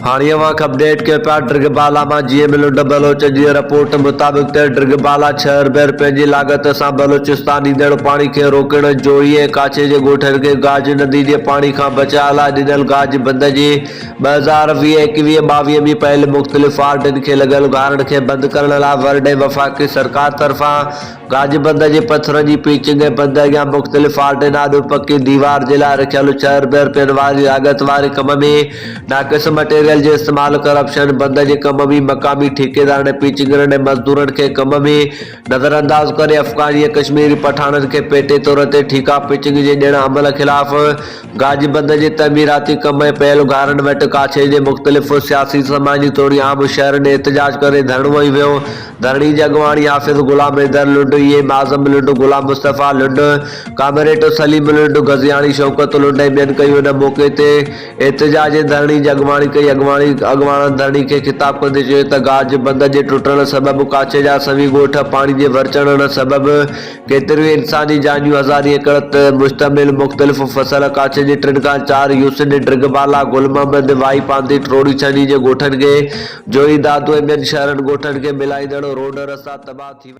हाणीअ वक़्त अपडेट के पिया ड्रिगबाला में जीएम लुंड बलोच जी रिपोर्ट मुताबिक ड्रिगबाला 6 रुपए जी लागत से बलोचिस्तान ईंदड़ पानी के रोकण जोईए काछे के गोठन के गाज नदी के पानी का बचाव लाइ ॾिनल गाज बंद जी 2020-21-22 में पहले मुख़्तलिफ़ वार्डन के लगल उघाड़न के बंद करण लाइ वर्ड ऐं वफ़ाक़ी सरकार तरफा गाज बंद के पत्थर की पीचिंग ऐं बंद अॻियां मुख़्तलिफ़ वार्डन आॾो पक्की दीवार के लाइ रखियल 6 रुपए वारी लागत वारे कम में नाक़िस मटेरियल जे इस्तेमाल करप्शन बंद के कम में मकामी ठेकेदार ने पीचिंगरन ऐं मजदूरन के कम में नज़रअंदाज करे अफगानी कश्मीरी पठानन के पेटे तौर ते ठीका पिचिंग के ॾियण अमल खिलाफ गाज बंद के तमीराती कम ऐं पहल उघाड़न वटि काछे के मुख़्तलिफ़ सियासी समाजी तौर आम शहर ने एहतजाज करे धरणो वही वियो। धरणी जी अॻवानी हाफ़िज़ गुलाम हैदर लुंड, ईएम आज़म लुंड, गुलाम मुस्तफ़ा लुंड, कामरेड सलीम लुंड, गज़ियानी शौकत लुंड ऐं ॿियनि कई हुन मौक़े ते एहतजाज धरणी जी अॻवानी कई। अॻवाननि धरणी के खिताब कंदे चयो त गाज बंद जे टुटण सबबि काछे जा सभी ॻोठ पानी जे भरचण सबबि केतिरियूं इंसानी जानियूं हज़ारी एकड़ ते मुश्तमिल मुख़्तलिफ़ फसल काछे जे 3 खां 4 यूसिन ड्रिगबाला गुल मोहम्मद वाई पांदी ट्रोड़ी छनी जे ॻोठनि खे जोई दादू ऐं ॿियनि शहरनि ॻोठनि खे मिलाईंदड़ रोड रस्ता तबाह थी